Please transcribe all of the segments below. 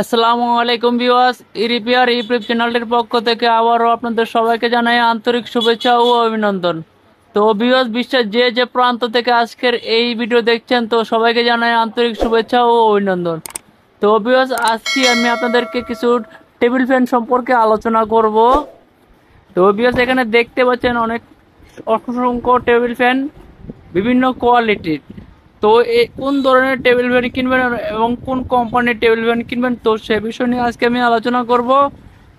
আসসালামু আলাইকুম viewers, ইরিপিয়ার YouTube চ্যানেলটির পক্ষ থেকে আবারও আপনাদের সবাইকে জানাই আন্তরিক শুভেচ্ছা ও অভিনন্দন। তো ভিউয়ার্স, বিশ্বের যে যে প্রান্ত থেকে আজকের এই ভিডিও দেখছেন, তো সবাইকে জানাই আন্তরিক শুভেচ্ছা ও অভিনন্দন। তো ভিউয়ার্স, আজকে আমি আপনাদেরকে কিছু টেবিল ফ্যান সম্পর্কে আলোচনা করব। তো ভিউয়ার্স, এখানে দেখতে পাচ্ছেন অসংখ্য টেবিল ফ্যান বিভিন্ন কোয়ালিটির। তো কোন ধরনের টেবিল ফ্যান কিনবেন এবং কোন কোম্পানির টেবিল ফ্যান কিনবেন, তো সে বিষয় নিয়ে আজকে আমি আলোচনা করব।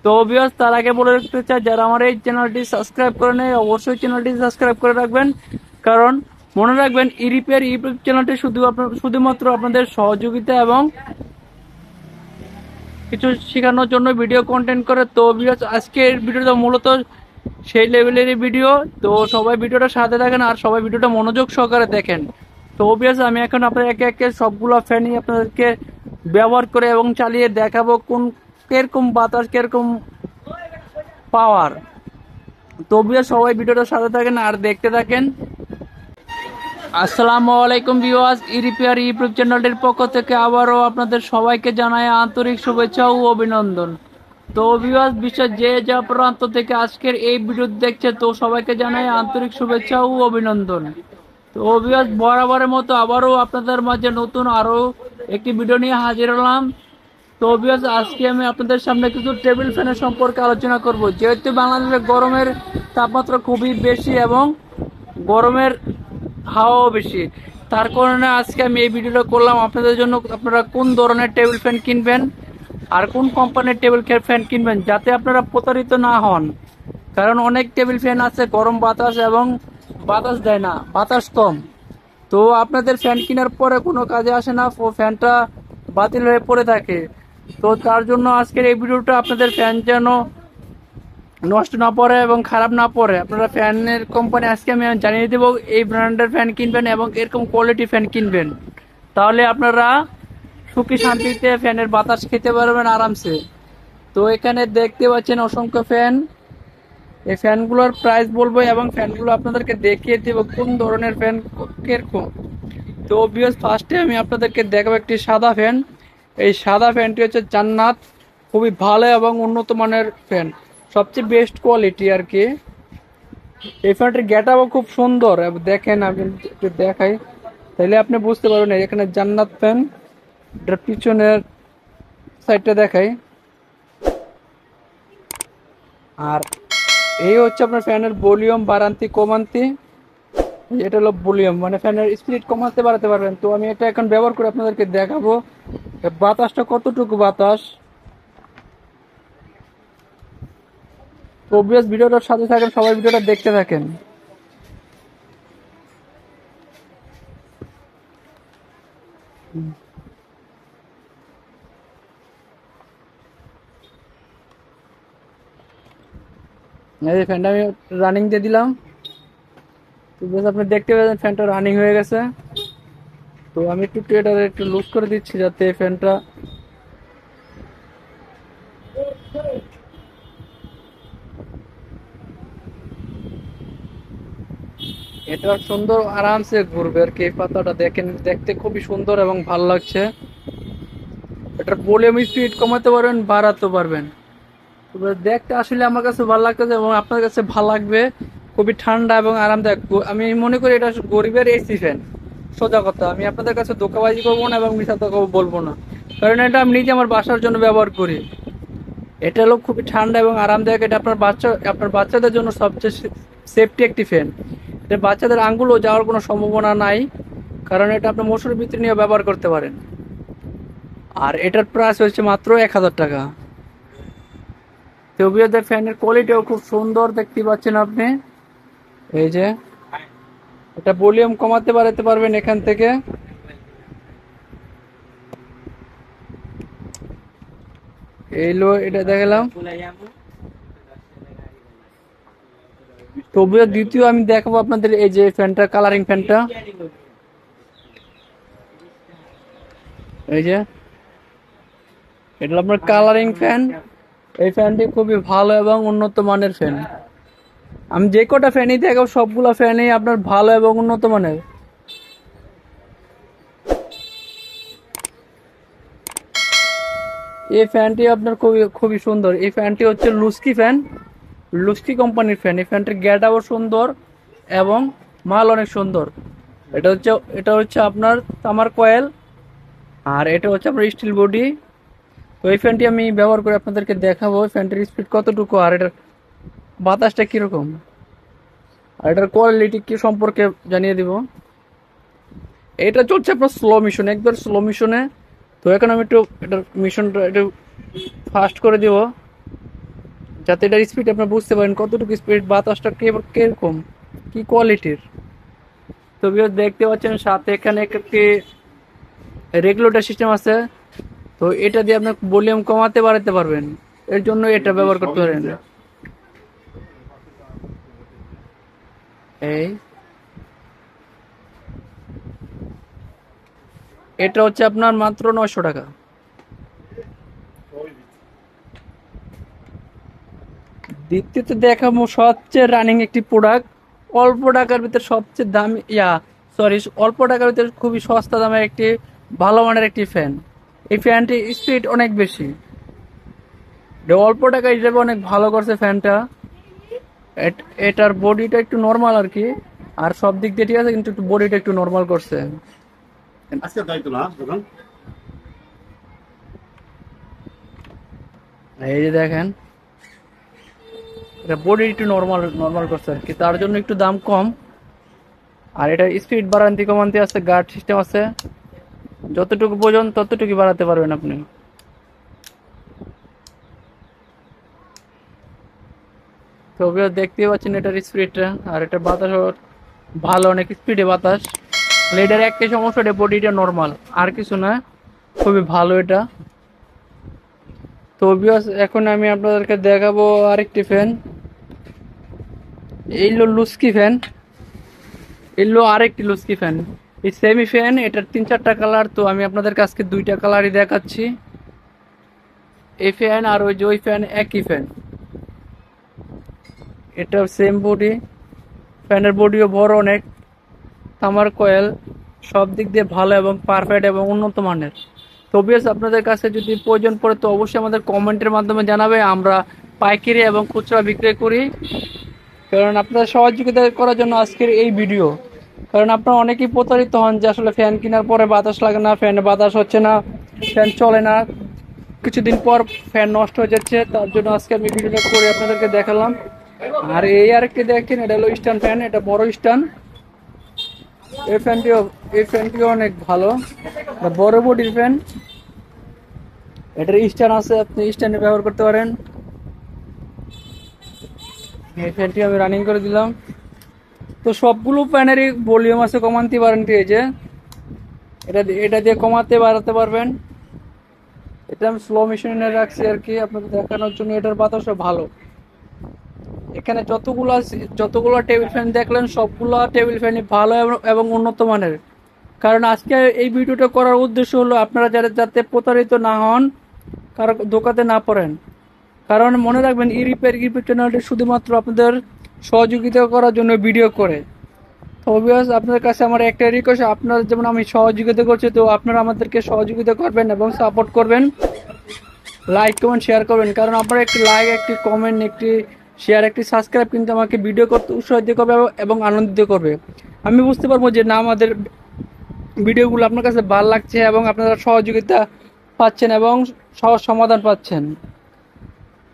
তো ভিউয়ার্স, তার আগে বলে রাখতে চাই, যারা আমার এই চ্যানেলটি সাবস্ক্রাইব করে নেয় অবশ্যই চ্যানেলটি সাবস্ক্রাইব করে রাখবেন। কারণ মনে রাখবেন, ইরিপের ইউটিউব চ্যানেলটি শুধুমাত্র আপনাদের সহযোগিতা এবং কিছু শেখানোর জন্য ভিডিও কন্টেন্ট করে। তো ভিউয়ার্স, আজকের ভিডিওটা মূলত সেই লেভেলেরই ভিডিও। তো সবাই ভিডিওটা সাথে দেখেন আর সবাই ভিডিওটা মনোযোগ সহকারে দেখেন। তো অবভিয়াস আমি এখন আপনার একে একে সবগুলো ফ্যানই আপনাদেরকে ব্যবহার করে এবং চালিয়ে দেখাবো কিরকম বাতাস, কিরকম পাওয়ার। তো অবভিয়াস সবাই ভিডিওটা সাথে থাকেন আর দেখতে থাকেন। আসসালামু আলাইকুম ভিউয়ার্স, ইরিপিয়ার ইউটিউব চ্যানেলটির পক্ষ থেকে আবারও আপনাদের সবাইকে জানাই আন্তরিক শুভেচ্ছা ও অভিনন্দন। তো ভিউয়ার্স, বিশ্বের যে যা প্রান্ত থেকে আজকের এই ভিডিও দেখছে, তো সবাইকে জানাই আন্তরিক শুভেচ্ছা ও অভিনন্দন। তো ভিউয়ার্স, বরাবরের মতো আবারও আপনাদের মাঝে নতুন আরো একটি ভিডিও নিয়ে হাজির হলাম। তো ভিউয়ার্স, আজকে আমি আপনাদের সামনে কিছু টেবিল ফ্যানের সম্পর্কে আলোচনা করব। যেহেতু বাংলাদেশে গরমের তাপমাত্রা খুবই বেশি এবং গরমের হাওয়াও বেশি, তার কারণে আজকে আমি এই ভিডিওটা করলাম আপনাদের জন্য। আপনারা কোন ধরনের টেবিল ফ্যান কিনবেন আর কোন কোম্পানির টেবিল ফ্যান কিনবেন, যাতে আপনারা প্রতারিত না হন। কারণ অনেক টেবিল ফ্যান আছে গরম বাতাস এবং বাতাস দেয় না, বাতাস কম। তো আপনাদের ফ্যান কেনার পরে কোনো কাজে আসে না, ফ্যানটা বাতিল হয়ে পড়ে থাকে। তো তার জন্য আজকের এই ভিডিওটা আপনাদের ফ্যান যেন নষ্ট না পড়ে এবং খারাপ না পড়ে, আপনারা ফ্যানের কোম্পানি আজকে আমি জানিয়ে দেবো এই ব্র্যান্ডের ফ্যান কিনবেন এবং এরকম কোয়ালিটি ফ্যান কিনবেন। তাহলে আপনারা সুখী শান্তিতে ফ্যানের বাতাস খেতে পারবেন আরামসে। তো এখানে দেখতে পাচ্ছেন অসংখ্য ফ্যান। এই ফ্যানগুলোর প্রাইস বলবো এবং ফ্যানগুলো আপনাদেরকে দেখিয়ে দেবো কোন ধরনের ফ্যান কিরকম। তো অবভিয়াস ফার্স্টে আমি আপনাদেরকে দেখাবো একটি সাদা ফ্যান। এই সাদা ফ্যানটি হচ্ছে জান্নাত, খুবই ভালো এবং উন্নত মানের ফ্যান, সবচেয়ে বেস্ট কোয়ালিটি আর কি। এই ফ্যানটির গেটআপও খুব সুন্দর, দেখেন আমি একটু দেখাই তাহলে আপনি বুঝতে পারবেন। এখানে জান্নাত ফ্যান, এটার পিছনের সাইডটা দেখাই। আর এই হচ্ছে আপনার ফ্যানের ভলিউম বাড়ান্তি কমান্তি। এটা হলো ভলিউম, মানে ফ্যানের স্পিড কমাতে বাড়াতে পারবেন। তো আমি এটা এখন ব্যবহার করে আপনাদেরকে দেখাবো বাতাসটা কতটুকু বাতাস। অবভিয়াস ভিডিওটার সাথে থাকেন, সবাই ভিডিওটা দেখতে থাকেন। এই ফ্যানটা আমি রানিং দিয়ে দিলাম। তো বেশ আপনি দেখতে পাচ্ছেন ফ্যানটা রানিং হয়ে গেছে। তো আমি একটু এটা একটু লুজ করে দিচ্ছি যাতে ফ্যানটা এটা সুন্দর আরামসে ঘুরবে আর কি। এই পাতাটা দেখেন, দেখতে খুবই সুন্দর এবং ভালো লাগছে। এটার ভলিউম স্পিড কমাতে পারবেন, বাড়াতে পারবেন। তবে দেখতে আসলে আমার কাছে ভালো লাগতেছে এবং আপনার কাছে ভালো লাগবে। খুবই ঠান্ডা এবং আরামদায়ক। আমি মনে করি এটা গরিবের এসি ফ্যান। সোজা কথা, আমি আপনাদের কাছে ধোঁকাবাজি করবো না এবং মিথ্যা কথা বলবো না, কারণ এটা আমি নিজে আমার বাসার জন্য ব্যবহার করি। এটা হলো খুবই ঠান্ডা এবং আরামদায়ক। এটা আপনার বাচ্চাদের জন্য সবচেয়ে সেফটি একটি ফ্যান। এটা বাচ্চাদের আঙ্গুলও যাওয়ার কোনো সম্ভাবনা নাই, কারণ এটা আপনি মশুরির ভিতরে নিয়ে ব্যবহার করতে পারেন। আর এটার প্রাইস হচ্ছে মাত্র 1000 টাকা। তেভিয়াদের ফ্যানের কোয়ালিটিও খুব সুন্দর, দেখতে পাচ্ছেন আপনি। এই যে এটা ভলিউম কমাতে বাড়াতে পারবেন এখান থেকে। এইলো এটা দেখালাম। তবুও দ্বিতীয় আমি দেখাবো আপনাদের এই যে ফ্যানটা, কালারিং ফ্যানটা। এই যে এটা আপনার কালারিং ফ্যান। এই ফ্যানটি খুবই ভালো এবং উন্নত মানের ফ্যান। আমি যে কটা ফ্যানই দেখাবো সবগুলো ফ্যানই আপনার ভালো এবং উন্নত মানের। এই ফ্যানটি আপনার খুবই খুবই সুন্দর। এই ফ্যানটি হচ্ছে লুস্কি ফ্যান, লুস্কি কোম্পানির ফ্যান। এই ফ্যানটির গেটআপও সুন্দর এবং মাল অনেক সুন্দর। এটা হচ্ছে আপনার তামার কয়েল, আর এটা হচ্ছে আপনার স্টিল বডি। তো এই ফ্যানটি আমি ব্যবহার করে আপনাদেরকে দেখাবো ফ্যানটির স্পিড কতটুকু আর এটার বাতাসটা কিরকম আর এটার কোয়ালিটি কি সম্পর্কে জানিয়ে দিব। এটা চলছে আপনার স্লো মিশন, একবার স্লো মিশনে। তো এখন আমি একটু এটার মিশনটা একটু ফাস্ট করে দিব, যাতে এটার স্পিড আপনারা বুঝতে পারেন কতটুকু স্পিড, বাতাসটা কিরকম কি কোয়ালিটির। তো ভিউয়ার্স দেখতে পাচ্ছেন সাথে এখানে একটি রেগুলেটর সিস্টেম আছে। তো এটা দিয়ে আপনি ভলিউম কমাতে বাড়াতে পারবেন, এর জন্য এটা ব্যবহার করতে পারেন। এই এটা হচ্ছে আপনার মাত্র 900 টাকা। দ্বিতীয়তে দেখাবো সবচেয়ে রানিং একটি প্রোডাক্ট, অল্প টাকার ভিতরে সবচেয়ে দামি অল্প টাকার ভিতরে খুবই সস্তা দামের একটি ভালো মানের একটি ফ্যান। এই ফ্যানটি স্পিড অনেক বেশি, অল্প টাকা হিসেবে অনেক ভালো করছে ফ্যানটা। এটার বডিটা একটু নর্মাল আর কি, আর সব দিক দিয়ে ঠিক আছে, কিন্তু একটু বডিটা একটু নর্মাল করছে। এই যে দেখেন, এটা বডি একটু নর্মাল নর্মাল করছে আর কি, তার জন্য একটু দাম কম। আর এটা স্পিড বাড়ান্তি কমান্তি আছে, গার্ড সিস্টেম আছে, যতটুকু প্রয়োজন ততটুকু বাড়াতে পারবেন আপনি। তো দেখতেই পাচ্ছেন এটার স্পিডটা, আর এটা বাতাস ভালো, অনেক স্পিডে বাতাস। এটার একটাই সমস্যা, এটা বডিটা নর্মাল, আর কিছু না, খুবই ভালো এটা। তো এখন আমি আপনাদেরকে দেখাবো আরেকটি ফ্যান, এইলো লুস্কি ফ্যান, এলো আরেকটি লুস্কি ফ্যান। এই সেমি ফ্যান, এটার 3-4টা কালার। তো আমি আপনাদের কাছে 2টা কালারই দেখাচ্ছি, এই ফ্যান আর ওই যে ওই ফ্যান একই ফ্যান। এটা সেম বডি, ফ্যানের বডিও বড় অনেক, তামার কয়েল, সব দিক দিয়ে ভালো এবং পারফেক্ট এবং উন্নত মানের। তো অবভিয়াস আপনাদের কাছে যদি প্রয়োজন পড়ে তো অবশ্যই আমাদের কমেন্টের মাধ্যমে জানাবে, আমরা পাইকারি এবং খুচরা বিক্রয় করি। কারণ আপনারা সহযোগিতা করার জন্য আজকের এই ভিডিও, কারণ আপনারা অনেকেই প্রতারিত হন যে আসলে ফ্যান কেনার পরে বাতাস লাগে না, ফ্যানে বাতাস হচ্ছে না, ফ্যান চলে না, কিছুদিন পর ফ্যান নষ্ট হয়ে যাচ্ছে। তার জন্য আজকে আমি ভিডিওটা করে আপনাদেরকে দেখালাম। আর এই আরেকটি দেখেন, এটা হলো স্ট্যান্ড ফ্যান, এটা বড় স্ট্যান্ড। এই ফ্যানটিও অনেক ভালো, বড় বডির ফ্যান। এটার স্ট্যান্ড আছে, আপনি স্ট্যান্ডে ব্যবহার করতে পারেন। এই ফ্যানটি আমি রানিং করে দিলাম। তো সবগুলো ফ্যানেরই ভলিউম আছে, কমাতে পারেন, ঠিক আছে, এটা দিয়ে কমাতে বাড়াতে পারবেন। এটা আমি স্লো মেশিনে রাখছি আর কি আপনাদের দেখানোর জন্য। এটার বাতাসও ভালো। এখানে যতগুলো টেবিল ফ্যান দেখলেন সবগুলো টেবিল ফ্যানই ভালো এবং উন্নত মানের। কারণ আজকে এই ভিডিওটা করার উদ্দেশ্য হলো আপনারা যাতে প্রতারিত না হন, কারো ধোকাতে না পড়েন। কারণ মনে রাখবেন, ইউটিউব চ্যানেলটি শুধুমাত্র আপনাদের সহযোগিতা করার জন্য ভিডিও করে। তো অবভিয়াস আপনাদের কাছে আমার একটা রিকোয়েস্ট, আপনারা যেমন আমি সহযোগিতা করছি, তো আপনারা আমাদেরকে সহযোগিতা করবেন এবং সাপোর্ট করবেন, লাইক কমেন্ট শেয়ার করবেন। কারণ আপনার একটি লাইক, একটি কমেন্ট, একটি শেয়ার, একটি সাবস্ক্রাইব কিন্তু আমাকে ভিডিও করতে উৎসাহিত করবে এবং আনন্দিত করবে। আমি বুঝতে পারবো যে না, আমাদের ভিডিওগুলো আপনার কাছে ভালো লাগছে এবং আপনারা সহযোগিতা পাচ্ছেন এবং সহজ সমাধান পাচ্ছেন।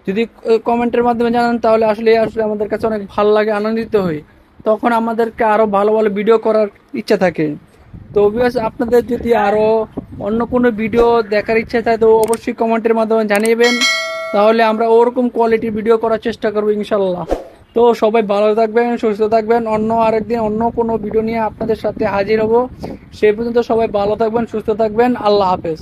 যদি কমেন্টের মাধ্যমে জানান তাহলে আসলে আমাদের কাছে অনেক ভালো লাগে, আনন্দিত হই, তখন আমাদেরকে আরো ভালো ভালো ভিডিও করার ইচ্ছা থাকে। তো অবভিয়াস আপনাদের যদি আরো অন্য কোনো ভিডিও দেখার ইচ্ছা থাকে তো অবশ্যই কমেন্টের মাধ্যমে জানিয়েবেন, তাহলে আমরা ওরকম কোয়ালিটির ভিডিও করার চেষ্টা করবো ইনশাল্লাহ। তো সবাই ভালো থাকবেন, সুস্থ থাকবেন, অন্য আরেকদিন অন্য কোনো ভিডিও নিয়ে আপনাদের সাথে হাজির হব। সেই পর্যন্ত সবাই ভালো থাকবেন, সুস্থ থাকবেন, আল্লাহ হাফেজ।